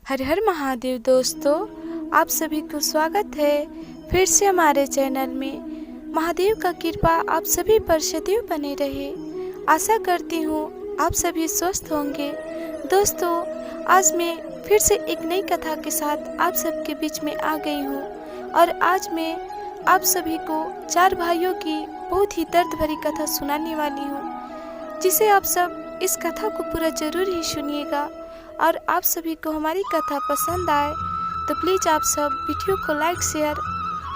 हर हर महादेव दोस्तों, आप सभी को स्वागत है फिर से हमारे चैनल में। महादेव का कृपा आप सभी पर सदैव बने रहे। आशा करती हूँ आप सभी स्वस्थ होंगे। दोस्तों, आज मैं फिर से एक नई कथा के साथ आप सबके बीच में आ गई हूँ और आज मैं आप सभी को चार भाइयों की बहुत ही दर्द भरी कथा सुनाने वाली हूँ, जिसे आप सब इस कथा को पूरा जरूर ही सुनिएगा। और आप सभी को हमारी कथा पसंद आए तो प्लीज़ आप सब वीडियो को लाइक शेयर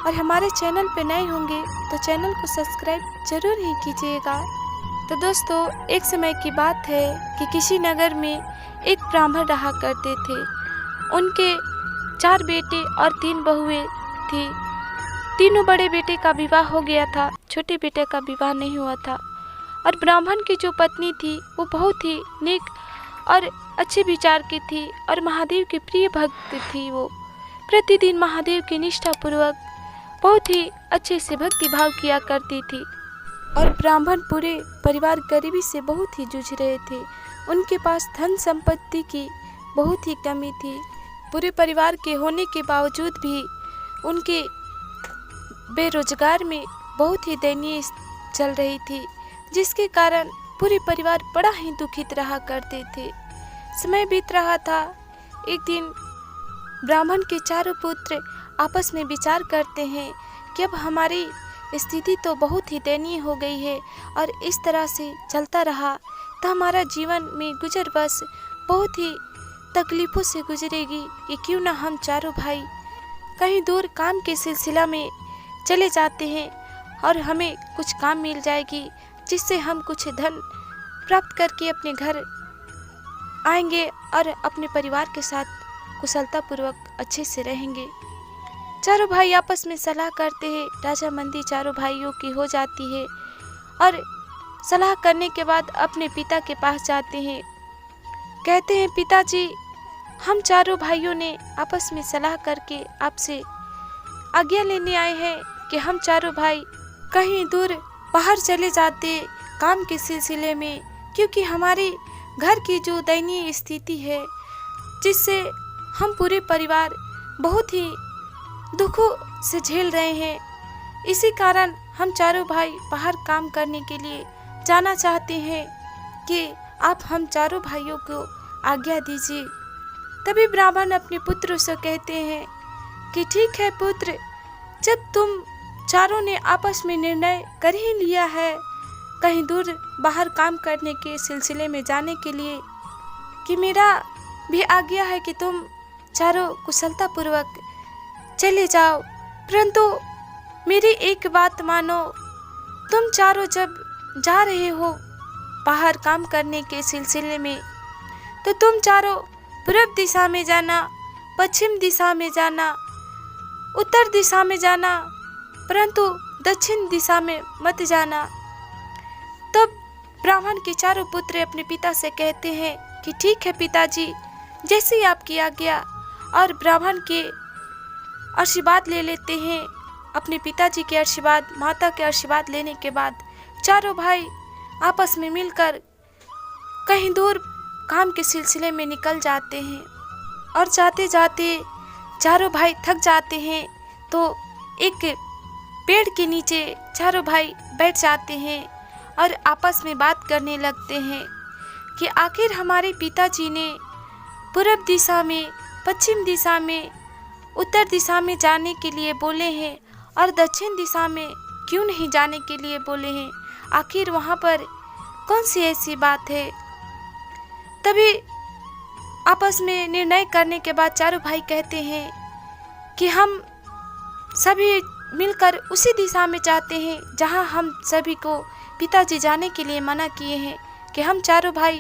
और हमारे चैनल पे नए होंगे तो चैनल को सब्सक्राइब जरूर ही कीजिएगा। तो दोस्तों, एक समय की बात है कि किसी नगर में एक ब्राह्मण रहा करते थे। उनके 4 बेटे और 3 बहुएं थी। तीनों बड़े बेटे का विवाह हो गया था, छोटे बेटे का विवाह नहीं हुआ था। और ब्राह्मण की जो पत्नी थी वो बहुत ही नेक और अच्छे विचार की थी और महादेव की प्रिय भक्त थी। वो प्रतिदिन महादेव की निष्ठापूर्वक बहुत ही अच्छे से भक्ति भाव किया करती थी। और ब्राह्मण पूरे परिवार गरीबी से बहुत ही जूझ रहे थे। उनके पास धन संपत्ति की बहुत ही कमी थी। पूरे परिवार के होने के बावजूद भी उनके बेरोजगार में बहुत ही दयनीय चल रही थी, जिसके कारण पूरे परिवार बड़ा ही दुखित रहा करते थे। समय बीत रहा था। एक दिन ब्राह्मण के चारों पुत्र आपस में विचार करते हैं कि अब हमारी स्थिति तो बहुत ही दयनीय हो गई है और इस तरह से चलता रहा तो हमारा जीवन में गुजर बस बहुत ही तकलीफ़ों से गुजरेगी। ये क्यों ना हम चारों भाई कहीं दूर काम के सिलसिला में चले जाते हैं और हमें कुछ काम मिल जाएगी, जिससे हम कुछ धन प्राप्त करके अपने घर आएंगे और अपने परिवार के साथ कुशलतापूर्वक अच्छे से रहेंगे। चारों भाई आपस में सलाह करते हैं। राजामंदी चारों भाइयों की हो जाती है और सलाह करने के बाद अपने पिता के पास जाते हैं। कहते हैं, पिताजी, हम चारों भाइयों ने आपस में सलाह करके आपसे आज्ञा लेने आए हैं कि हम चारों भाई कहीं दूर बाहर चले जाते काम के सिलसिले में, क्योंकि हमारे घर की जो दयनीय स्थिति है, जिससे हम पूरे परिवार बहुत ही दुखों से झेल रहे हैं। इसी कारण हम चारों भाई बाहर काम करने के लिए जाना चाहते हैं कि आप हम चारों भाइयों को आज्ञा दीजिए। तभी ब्राह्मण अपने पुत्रों से कहते हैं कि ठीक है पुत्र, जब तुम चारों ने आपस में निर्णय कर ही लिया है कहीं दूर बाहर काम करने के सिलसिले में जाने के लिए, कि मेरा भी आज्ञा है कि तुम चारों कुशलतापूर्वक चले जाओ, परंतु मेरी एक बात मानो। तुम चारों जब जा रहे हो बाहर काम करने के सिलसिले में, तो तुम चारों पूर्व दिशा में जाना, पश्चिम दिशा में जाना, उत्तर दिशा में जाना, परंतु दक्षिण दिशा में मत जाना। तब ब्राह्मण के चारों पुत्र अपने पिता से कहते हैं कि ठीक है पिताजी, जैसी आपकी आज्ञा। और ब्राह्मण के आशीर्वाद ले लेते हैं। अपने पिताजी के आशीर्वाद, माता के आशीर्वाद लेने के बाद चारों भाई आपस में मिलकर कहीं दूर काम के सिलसिले में निकल जाते हैं। और जाते जाते चारों भाई थक जाते हैं तो एक पेड़ के नीचे चारों भाई बैठ जाते हैं और आपस में बात करने लगते हैं कि आखिर हमारे पिताजी ने पूर्व दिशा में, पश्चिम दिशा में, उत्तर दिशा में जाने के लिए बोले हैं और दक्षिण दिशा में क्यों नहीं जाने के लिए बोले हैं। आखिर वहाँ पर कौन सी ऐसी बात है। तभी आपस में निर्णय करने के बाद चारों भाई कहते हैं कि हम सभी मिलकर उसी दिशा में जाते हैं जहाँ हम सभी को पिताजी जाने के लिए मना किए हैं, कि हम चारों भाई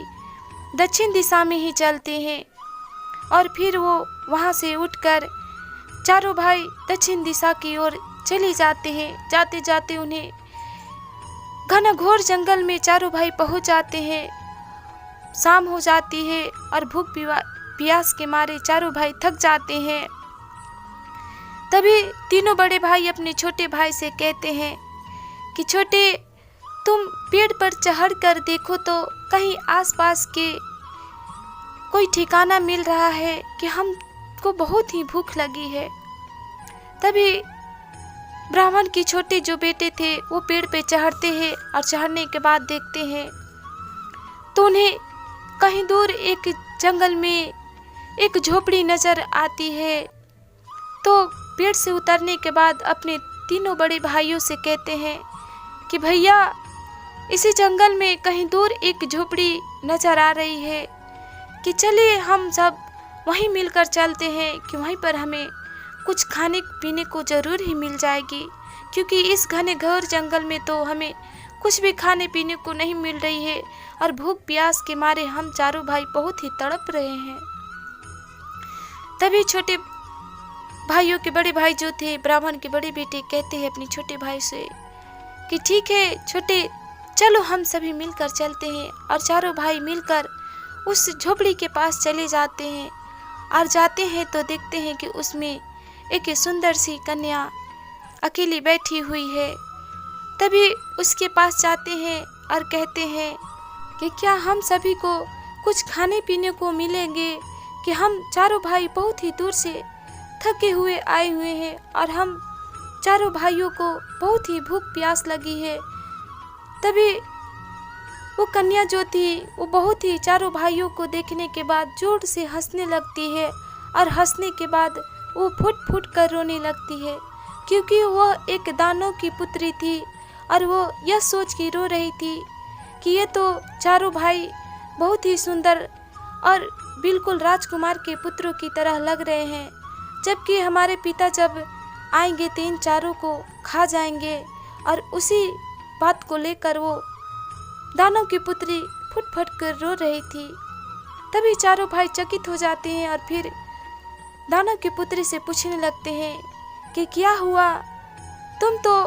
दक्षिण दिशा में ही चलते हैं। और फिर वो वहाँ से उठकर चारों भाई दक्षिण दिशा की ओर चले जाते हैं। जाते जाते उन्हें घनघोर जंगल में चारों भाई पहुँच जाते हैं। शाम हो जाती है और भूख प्यास के मारे चारों भाई थक जाते हैं। तभी तीनों बड़े भाई अपने छोटे भाई से कहते हैं कि छोटे, तुम पेड़ पर चढ़कर देखो तो कहीं आसपास के कोई ठिकाना मिल रहा है कि हमको बहुत ही भूख लगी है। तभी ब्राह्मण की छोटे जो बेटे थे वो पेड़ पे चढ़ते हैं और चढ़ने के बाद देखते हैं तो उन्हें कहीं दूर एक जंगल में एक झोपड़ी नजर आती है। तो पेड़ से उतरने के बाद अपने तीनों बड़े भाइयों से कहते हैं कि भैया, इसी जंगल में कहीं दूर एक झोपड़ी नजर आ रही है कि चलिए हम सब वहीं मिलकर चलते हैं कि वहीं पर हमें कुछ खाने पीने को ज़रूर ही मिल जाएगी, क्योंकि इस घने घोर जंगल में तो हमें कुछ भी खाने पीने को नहीं मिल रही है और भूख प्यास के मारे हम चारों भाई बहुत ही तड़प रहे हैं। तभी छोटे भाइयों के बड़े भाई जो थे, ब्राह्मण के बड़े बेटे, कहते हैं अपने छोटे भाई से कि ठीक है छोटे, चलो हम सभी मिलकर चलते हैं। और चारों भाई मिलकर उस झोपड़ी के पास चले जाते हैं और जाते हैं तो देखते हैं कि उसमें एक सुंदर सी कन्या अकेली बैठी हुई है। तभी उसके पास जाते हैं और कहते हैं कि क्या हम सभी को कुछ खाने पीने को मिलेंगे, कि हम चारों भाई बहुत ही दूर से थके हुए आए हुए हैं और हम चारों भाइयों को बहुत ही भूख प्यास लगी है। तभी वो कन्या जो थी वो बहुत ही चारों भाइयों को देखने के बाद जोर से हंसने लगती है और हंसने के बाद वो फुट फुट कर रोने लगती है, क्योंकि वह एक दानव की पुत्री थी और वो यह सोच के रो रही थी कि ये तो चारों भाई बहुत ही सुंदर और बिल्कुल राजकुमार के पुत्रों की तरह लग रहे हैं, जबकि हमारे पिता जब आएंगे तो इन चारों को खा जाएंगे। और उसी बात को लेकर वो दानव की पुत्री फुट फुट कर रो रही थी। तभी चारों भाई चकित हो जाते हैं और फिर दानव की पुत्री से पूछने लगते हैं कि क्या हुआ, तुम तो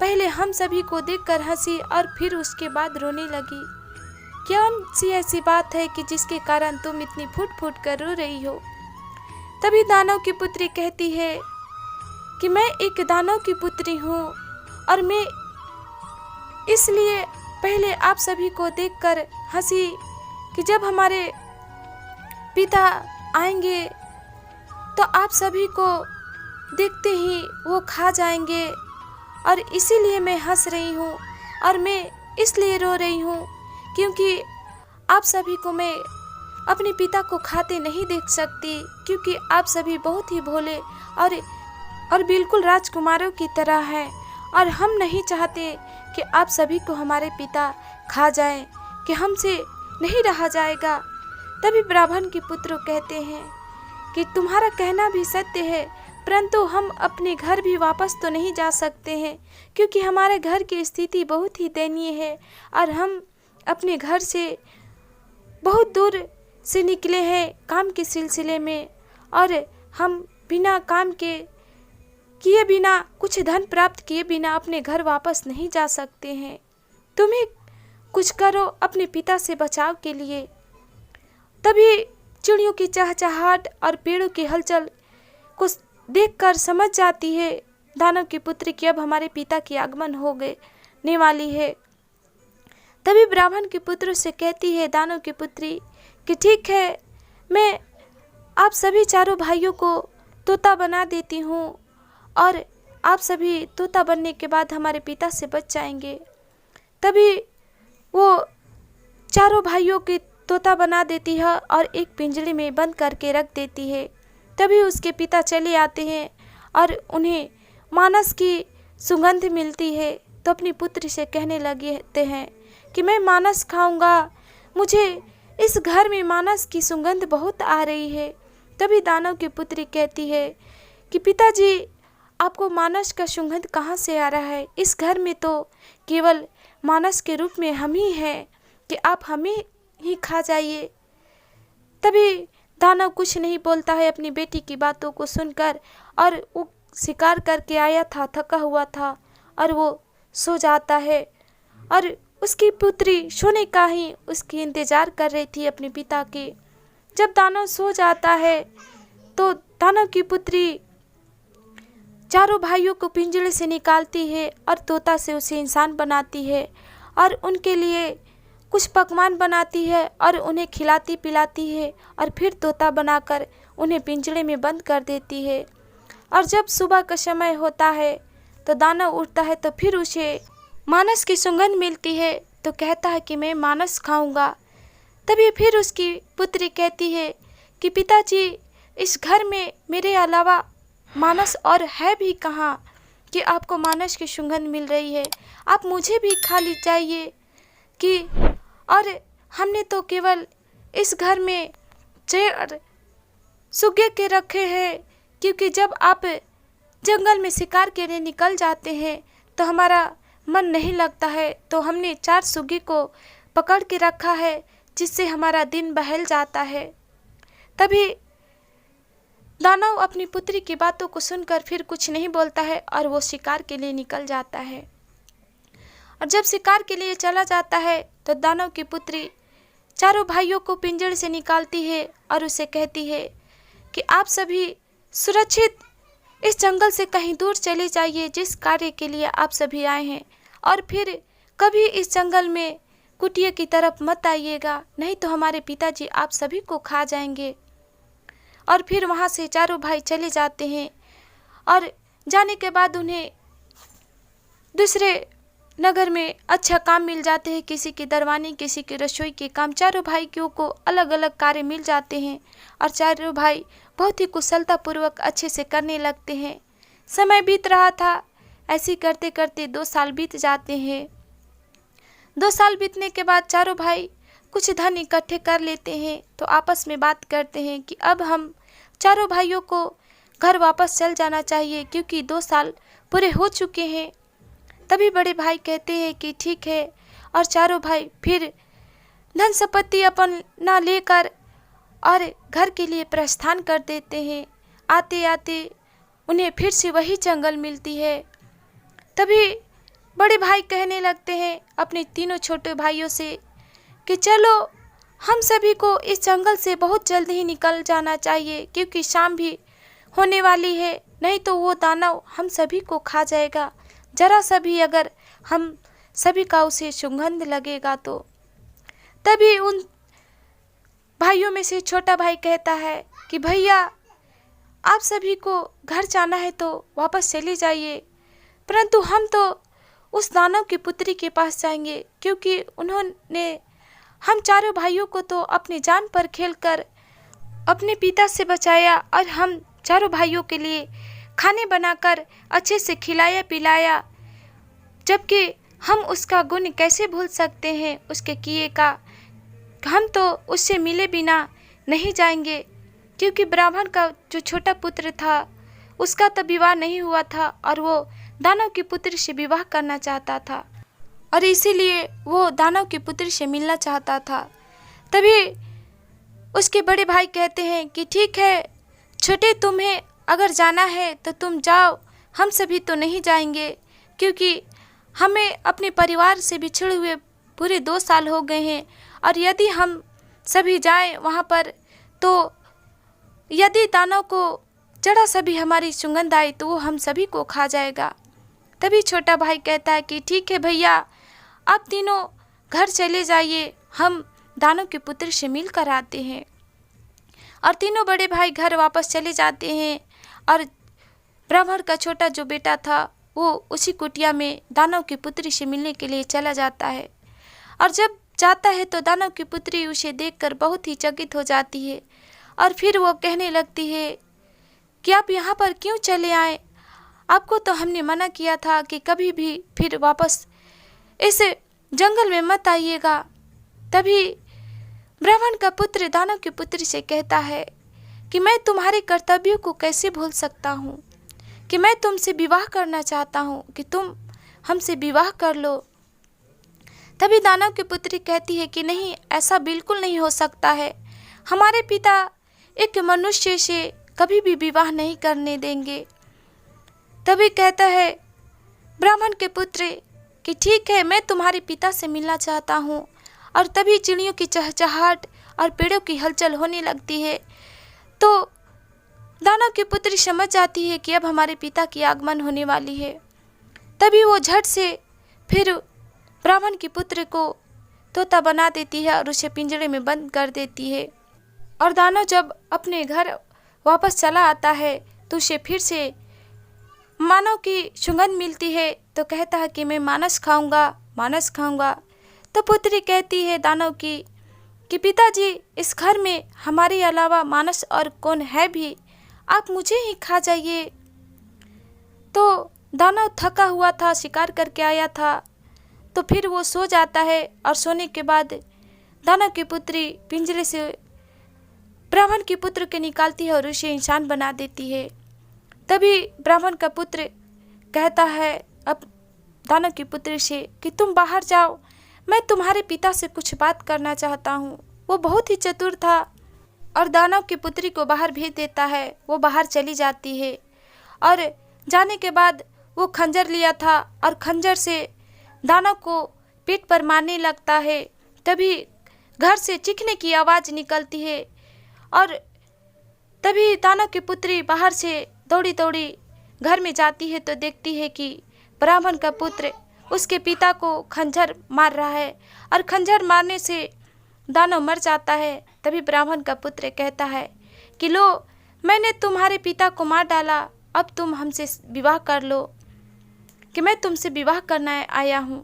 पहले हम सभी को देखकर हंसी और फिर उसके बाद रोने लगी। कौन सी ऐसी बात है कि जिसके कारण तुम इतनी फुट फुट कर रो रही हो। तभी दानव की पुत्री कहती है कि मैं एक दानव की पुत्री हूँ और मैं इसलिए पहले आप सभी को देखकर हंसी कि जब हमारे पिता आएंगे तो आप सभी को देखते ही वो खा जाएंगे, और इसीलिए मैं हंस रही हूँ और मैं इसलिए रो रही हूँ क्योंकि आप सभी को मैं अपने पिता को खाते नहीं देख सकती, क्योंकि आप सभी बहुत ही भोले और बिल्कुल राजकुमारों की तरह हैं और हम नहीं चाहते कि आप सभी को हमारे पिता खा जाएं, कि हमसे नहीं रहा जाएगा। तभी ब्राह्मण के पुत्र कहते हैं कि तुम्हारा कहना भी सत्य है, परंतु हम अपने घर भी वापस तो नहीं जा सकते हैं, क्योंकि हमारे घर की स्थिति बहुत ही दयनीय है और हम अपने घर से बहुत दूर से निकले हैं काम के सिलसिले में, और हम बिना काम के किए बिना कुछ धन प्राप्त किए बिना अपने घर वापस नहीं जा सकते हैं। तुम्हें कुछ करो अपने पिता से बचाव के लिए। तभी चिड़ियों की चहचहाहट और पेड़ों की हलचल को देखकर समझ जाती है दानव की पुत्री कि अब हमारे पिता की आगमन हो गने वाली है। तभी ब्राह्मण के पुत्र से कहती है दानव की पुत्री कि ठीक है, मैं आप सभी चारों भाइयों को तोता बना देती हूँ और आप सभी तोता बनने के बाद हमारे पिता से बच जाएंगे। तभी वो चारों भाइयों की तोता बना देती है और एक पिंजरे में बंद करके रख देती है। तभी उसके पिता चले आते हैं और उन्हें मानस की सुगंध मिलती है, तो अपनी पुत्री से कहने लगते हैं कि मैं मानस खाऊंगा, मुझे इस घर में मानस की सुगंध बहुत आ रही है। तभी दानव की पुत्री कहती है कि पिताजी, आपको मानस का सुगंध कहाँ से आ रहा है? इस घर में तो केवल मानस के रूप में हम ही हैं, कि आप हमें ही खा जाइए। तभी दानव कुछ नहीं बोलता है अपनी बेटी की बातों को सुनकर, और वो शिकार करके आया था, थका हुआ था और वो सो जाता है। और उसकी पुत्री सोने का ही उसकी इंतज़ार कर रही थी अपने पिता के। जब दानव सो जाता है तो दानव की पुत्री चारों भाइयों को पिंजरे से निकालती है और तोता से उसे इंसान बनाती है और उनके लिए कुछ पकवान बनाती है और उन्हें खिलाती पिलाती है और फिर तोता बनाकर उन्हें पिंजरे में बंद कर देती है। और जब सुबह का समय होता है तो दानव उठता है तो फिर उसे मांस की सुगंध मिलती है, तो कहता है कि मैं मांस खाऊंगा। तभी फिर उसकी पुत्री कहती है कि पिताजी, इस घर में मेरे अलावा मांस और है भी कहाँ कि आपको मांस की सुगंध मिल रही है, आप मुझे भी खा ली चाहिए कि और हमने तो केवल इस घर में चेर सुगे के रखे हैं, क्योंकि जब आप जंगल में शिकार के लिए निकल जाते हैं तो हमारा मन नहीं लगता है, तो हमने 4 सुगे को पकड़ के रखा है जिससे हमारा दिन बहल जाता है। तभी दानव अपनी पुत्री की बातों को सुनकर फिर कुछ नहीं बोलता है और वो शिकार के लिए निकल जाता है। और जब शिकार के लिए चला जाता है तो दानव की पुत्री चारों भाइयों को पिंजरे से निकालती है और उसे कहती है कि आप सभी सुरक्षित इस जंगल से कहीं दूर चले जाइए जिस कार्य के लिए आप सभी आए हैं, और फिर कभी इस जंगल में कुटिया की तरफ मत आइएगा, नहीं तो हमारे पिताजी आप सभी को खा जाएंगे। और फिर वहाँ से चारों भाई चले जाते हैं और जाने के बाद उन्हें दूसरे नगर में अच्छा काम मिल जाते हैं, किसी की दरवानी, किसी की रसोई के काम। चारों भाइयों को अलग अलग कार्य मिल जाते हैं और चारों भाई बहुत ही कुशलतापूर्वक अच्छे से करने लगते हैं। समय बीत रहा था, ऐसे करते करते 2 साल बीत जाते हैं। 2 साल बीतने के बाद चारों भाई कुछ धन इकट्ठे कर लेते हैं, तो आपस में बात करते हैं कि अब हम चारों भाइयों को घर वापस चल जाना चाहिए, क्योंकि 2 साल पूरे हो चुके हैं। तभी बड़े भाई कहते हैं कि ठीक है, और चारों भाई फिर धन संपत्ति अपना लेकर और घर के लिए प्रस्थान कर देते हैं। आते आते उन्हें फिर से वही जंगल मिलती है। तभी बड़े भाई कहने लगते हैं अपने तीनों छोटे भाइयों से कि चलो हम सभी को इस जंगल से बहुत जल्द ही निकल जाना चाहिए, क्योंकि शाम भी होने वाली है, नहीं तो वो दानव हम सभी को खा जाएगा, जरा सा भी अगर हम सभी का उसे सुगंध लगेगा तो। तभी उन भाइयों में से छोटा भाई कहता है कि भैया, आप सभी को घर जाना है तो वापस चले जाइए, परंतु हम तो उस दानव की पुत्री के पास जाएंगे, क्योंकि उन्होंने हम चारों भाइयों को तो अपनी जान पर खेलकर अपने पिता से बचाया और हम चारों भाइयों के लिए खाने बनाकर अच्छे से खिलाया पिलाया, जबकि हम उसका गुण कैसे भूल सकते हैं उसके किए का। हम तो उससे मिले बिना नहीं जाएंगे, क्योंकि ब्राह्मण का जो छोटा पुत्र था उसका तो विवाह नहीं हुआ था और वो दानव की पुत्री से विवाह करना चाहता था, और इसीलिए वो दानव की पुत्री से मिलना चाहता था। तभी उसके बड़े भाई कहते हैं कि ठीक है छोटे, तुम्हें अगर जाना है तो तुम जाओ, हम सभी तो नहीं जाएंगे, क्योंकि हमें अपने परिवार से बिछड़े हुए पूरे 2 साल हो गए हैं, और यदि हम सभी जाएं वहाँ पर तो यदि दानव को जरा सा भी हमारी सुगंध आई तो वो हम सभी को खा जाएगा। तभी छोटा भाई कहता है कि ठीक है भैया, आप तीनों घर चले जाइए, हम दानव के पुत्र से मिल कर आते हैं। और तीनों बड़े भाई घर वापस चले जाते हैं और ब्राह्मण का छोटा जो बेटा था वो उसी कुटिया में दानव की पुत्री से मिलने के लिए चला जाता है। और जब जाता है तो दानव की पुत्री उसे देखकर बहुत ही चकित हो जाती है और फिर वो कहने लगती है कि आप यहाँ पर क्यों चले आए, आपको तो हमने मना किया था कि कभी भी फिर वापस इस जंगल में मत आइएगा। तभी ब्राह्मण का पुत्र दानव की पुत्री से कहता है कि मैं तुम्हारे कर्तव्यों को कैसे भूल सकता हूँ, कि मैं तुमसे विवाह करना चाहता हूँ, कि तुम हमसे विवाह कर लो। तभी दानव की पुत्री कहती है कि नहीं, ऐसा बिल्कुल नहीं हो सकता है, हमारे पिता एक मनुष्य से कभी भी विवाह नहीं करने देंगे। तभी कहता है ब्राह्मण के पुत्र कि ठीक है, मैं तुम्हारे पिता से मिलना चाहता हूँ। और तभी चिड़ियों की चहचहाहट और पेड़ों की हलचल होने लगती है, तो दानव की पुत्री समझ जाती है कि अब हमारे पिता की आगमन होने वाली है। तभी वो झट से फिर ब्राह्मण के पुत्र को तोता बना देती है और उसे पिंजरे में बंद कर देती है। और दानव जब अपने घर वापस चला आता है तो उसे फिर से मानव की सुगंध मिलती है, तो कहता है कि मैं मांस खाऊंगा, मांस खाऊंगा। तो पुत्री कहती है दानव की कि पिताजी, इस घर में हमारे अलावा मांस और कौन है भी, आप मुझे ही खा जाइए। तो दानव थका हुआ था, शिकार करके आया था, तो फिर वो सो जाता है। और सोने के बाद दानव की पुत्री पिंजरे से ब्राह्मण की पुत्र के निकालती है और उसे इंसान बना देती है। तभी ब्राह्मण का पुत्र कहता है अब दानव की पुत्री से कि तुम बाहर जाओ, मैं तुम्हारे पिता से कुछ बात करना चाहता हूँ। वो बहुत ही चतुर था और दानव की पुत्री को बाहर भेज देता है। वो बाहर चली जाती है और जाने के बाद वो खंजर लिया था और खंजर से दानव को पीठ पर मारने लगता है। तभी घर से चीखने की आवाज़ निकलती है और तभी दानव की पुत्री बाहर से दौड़ी दौड़ी घर में जाती है तो देखती है कि ब्राह्मण का पुत्र उसके पिता को खंजर मार रहा है और खंजर मारने से दानव मर जाता है। तभी ब्राह्मण का पुत्र कहता है कि लो, मैंने तुम्हारे पिता को मार डाला, अब तुम हमसे विवाह कर लो, कि मैं तुमसे विवाह करना आया हूँ।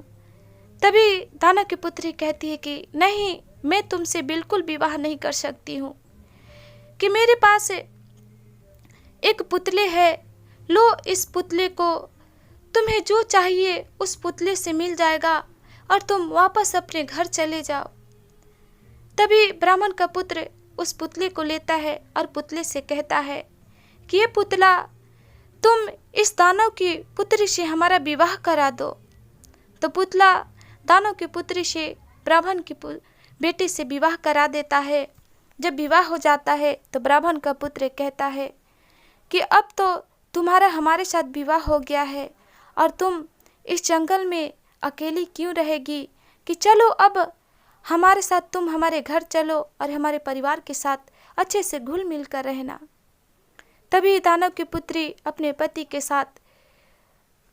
तभी दानव की पुत्री कहती है कि नहीं, मैं तुमसे बिल्कुल विवाह नहीं कर सकती हूँ, कि मेरे पास एक पुतले है, लो इस पुतले को, तुम्हें जो चाहिए उस पुतले से मिल जाएगा और तुम वापस अपने घर चले जाओ। तभी ब्राह्मण का पुत्र उस पुतले को लेता है और पुतले से कहता है कि ये पुतला, तुम इस दानव की पुत्री से हमारा विवाह करा दो। तो पुतला दानव की पुत्री से ब्राह्मण की बेटी से विवाह करा देता है। जब विवाह हो जाता है तो ब्राह्मण का पुत्र कहता है कि अब तो तुम्हारा हमारे साथ विवाह हो गया है और तुम इस जंगल में अकेली क्यों रहेगी, कि चलो अब हमारे साथ, तुम हमारे घर चलो और हमारे परिवार के साथ अच्छे से घुल मिल कर रहना। तभी दानव की पुत्री अपने पति के साथ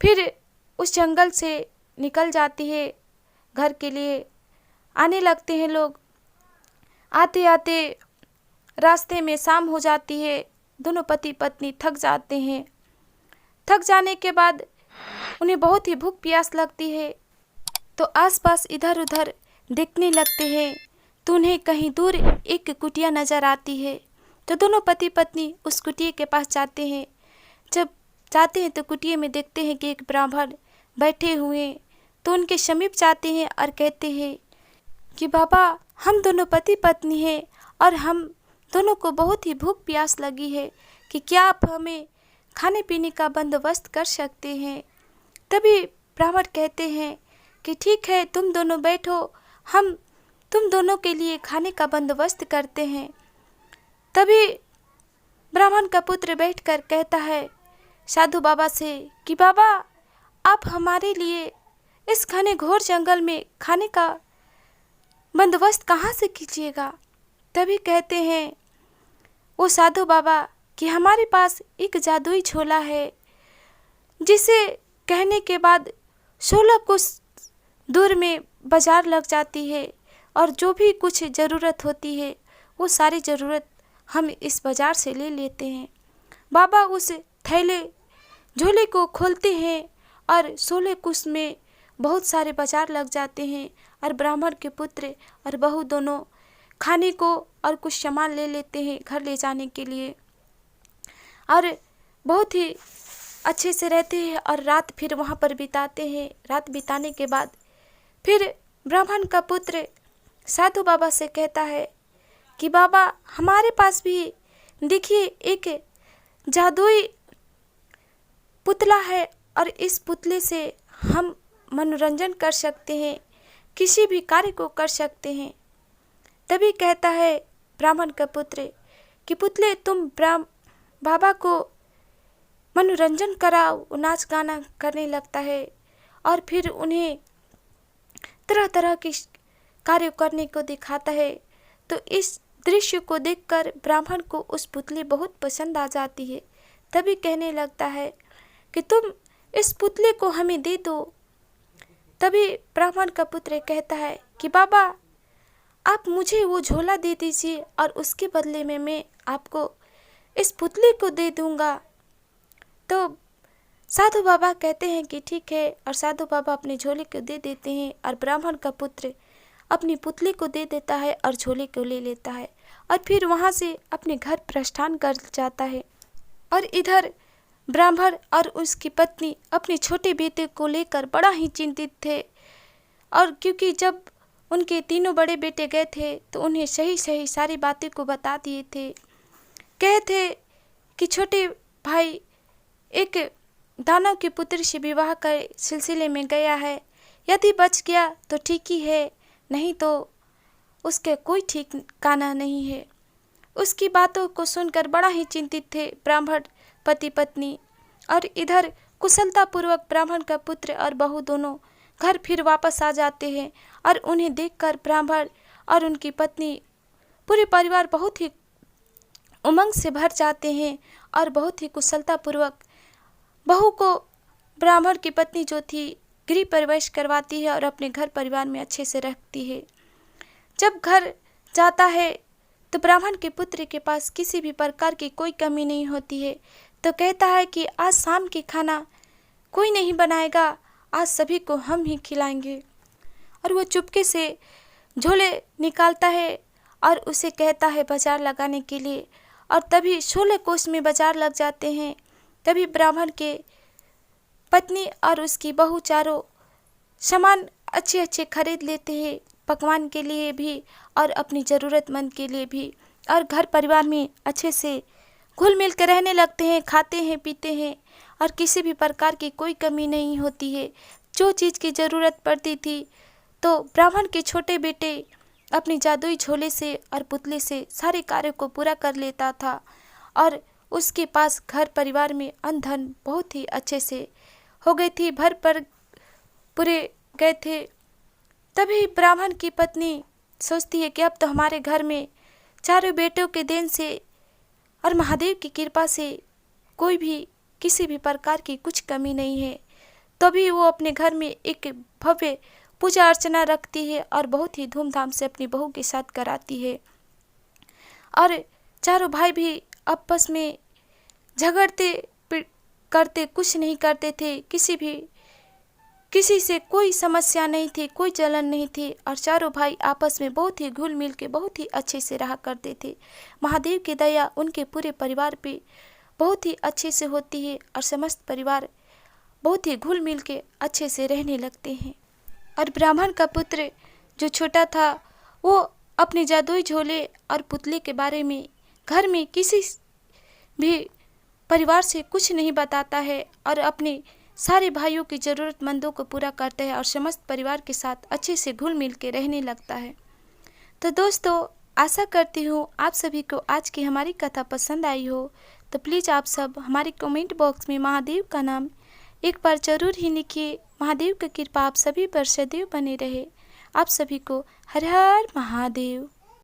फिर उस जंगल से निकल जाती है घर के लिए। आने लगते हैं लोग, आते आते रास्ते में शाम हो जाती है। दोनों पति पत्नी थक जाते हैं। थक जाने के बाद उन्हें बहुत ही भूख प्यास लगती है, तो आसपास इधर उधर देखने लगते हैं। तो उन्हें कहीं दूर एक कुटिया नज़र आती है, तो दोनों पति पत्नी उस कुटिया के पास जाते हैं। जब जाते हैं तो कुटिया में देखते हैं कि एक ब्राह्मण बैठे हुए, तो उनके समीप जाते हैं और कहते हैं कि बाबा, हम दोनों पति पत्नी हैं और हम दोनों को बहुत ही भूख प्यास लगी है, कि क्या आप हमें खाने पीने का बंदोबस्त कर सकते हैं। तभी ब्राह्मण कहते हैं कि ठीक है, तुम दोनों बैठो, हम तुम दोनों के लिए खाने का बंदोबस्त करते हैं। तभी ब्राह्मण का पुत्र बैठकर कहता है साधु बाबा से कि बाबा, आप हमारे लिए इस घने घोर जंगल में खाने का बंदोबस्त कहाँ से कीजिएगा। तभी कहते हैं वो साधु बाबा कि हमारे पास एक जादुई झोला है, जिसे कहने के बाद 16 कोस दूर में बाजार लग जाती है और जो भी कुछ ज़रूरत होती है वो सारी ज़रूरत हम इस बाज़ार से ले लेते हैं। बाबा उस थैले झोले को खोलते हैं और 16 कोस में बहुत सारे बाजार लग जाते हैं और ब्राह्मण के पुत्र और बहू दोनों खाने को और कुछ सामान ले लेते हैं घर ले जाने के लिए, और बहुत ही अच्छे से रहते हैं और रात फिर वहाँ पर बिताते हैं। रात बिताने के बाद फिर ब्राह्मण का पुत्र साधु बाबा से कहता है कि बाबा, हमारे पास भी देखिए एक जादुई पुतला है और इस पुतले से हम मनोरंजन कर सकते हैं, किसी भी कार्य को कर सकते हैं। तभी कहता है ब्राह्मण का पुत्र कि पुतले, तुम बाबा को मनोरंजन कराओ। नाच गाना करने लगता है और फिर उन्हें तरह तरह के कार्य करने को दिखाता है। तो इस दृश्य को देखकर ब्राह्मण को उस पुतले बहुत पसंद आ जाती है। तभी कहने लगता है कि तुम इस पुतले को हमें दे दो। तभी ब्राह्मण का पुत्र कहता है कि बाबा आप मुझे वो झोला दे दीजिए और उसके बदले में मैं आपको इस पुतली को दे दूंगा। तो साधु बाबा कहते हैं कि ठीक है, और साधु बाबा अपने झोले को दे देते हैं और ब्राह्मण का पुत्र अपनी पुतली को दे देता है और झोले को ले लेता है और फिर वहाँ से अपने घर प्रस्थान कर जाता है। और इधर ब्राह्मण और उसकी पत्नी अपने छोटे बेटे को लेकर बड़ा ही चिंतित थे, और क्योंकि जब उनके तीनों बड़े बेटे गए थे तो उन्हें सही सही सारी बातें को बता दिए थे। कहे थे कि छोटे भाई एक दानव के पुत्र से विवाह के सिलसिले में गया है, यदि बच गया तो ठीक ही है, नहीं तो उसके कोई ठिकाना नहीं है। उसकी बातों को सुनकर बड़ा ही चिंतित थे ब्राह्मण पति पत्नी। और इधर कुशलतापूर्वक ब्राह्मण का पुत्र और बहू दोनों घर फिर वापस आ जाते हैं और उन्हें देखकर ब्राह्मण और उनकी पत्नी पूरे परिवार बहुत ही उमंग से भर जाते हैं और बहुत ही कुशलतापूर्वक बहू को ब्राह्मण की पत्नी जो थी गृह प्रवेश करवाती है और अपने घर परिवार में अच्छे से रखती है। जब घर जाता है तो ब्राह्मण के पुत्र के पास किसी भी प्रकार की कोई कमी नहीं होती है, तो कहता है कि आज शाम की खाना कोई नहीं बनाएगा, आज सभी को हम ही खिलाएंगे। और वो चुपके से झोले निकालता है और उसे कहता है बाजार लगाने के लिए, और तभी 16 कोस में बाजार लग जाते हैं। तभी ब्राह्मण के पत्नी और उसकी बहू चारों सामान अच्छे अच्छे खरीद लेते हैं, पकवान के लिए भी और अपनी ज़रूरतमंद के लिए भी, और घर परिवार में अच्छे से घुल मिल कर रहने लगते हैं, खाते हैं पीते हैं और किसी भी प्रकार की कोई कमी नहीं होती है। जो चीज़ की ज़रूरत पड़ती थी तो ब्राह्मण के छोटे बेटे अपनी जादुई झोले से और पुतले से सारे कार्य को पूरा कर लेता था, और उसके पास घर परिवार में अन्न धन बहुत ही अच्छे से हो गई थी, भर पर पूरे गए थे। तभी ब्राह्मण की पत्नी सोचती है कि अब तो हमारे घर में चारों बेटों के देन से और महादेव की कृपा से कोई भी किसी भी प्रकार की कुछ कमी नहीं है। तभी वो अपने घर में एक भव्य पूजा अर्चना रखती है और बहुत ही धूमधाम से अपनी बहू के साथ कराती है। और चारों भाई भी आपस में झगड़ते करते कुछ नहीं करते थे, किसी से कोई समस्या नहीं थी, कोई जलन नहीं थी, और चारों भाई आपस में बहुत ही घुल मिल के बहुत ही अच्छे से रहा करते थे। महादेव की दया उनके पूरे परिवार पे बहुत ही अच्छे से होती है और समस्त परिवार बहुत ही घुल मिल के अच्छे से रहने लगते हैं। और ब्राह्मण का पुत्र जो छोटा था वो अपने जादुई झोले और पुतले के बारे में घर में किसी भी परिवार से कुछ नहीं बताता है और अपने सारे भाइयों की ज़रूरतमंदों को पूरा करता है और समस्त परिवार के साथ अच्छे से घुल मिल के रहने लगता है। तो दोस्तों, आशा करती हूँ आप सभी को आज की हमारी कथा पसंद आई हो, तो प्लीज़ आप सब हमारे कमेंट बॉक्स में महादेव का नाम एक बार जरूर ही लिखिए। महादेव की कृपा आप सभी पर सदैव बने रहे। आप सभी को हर हर महादेव।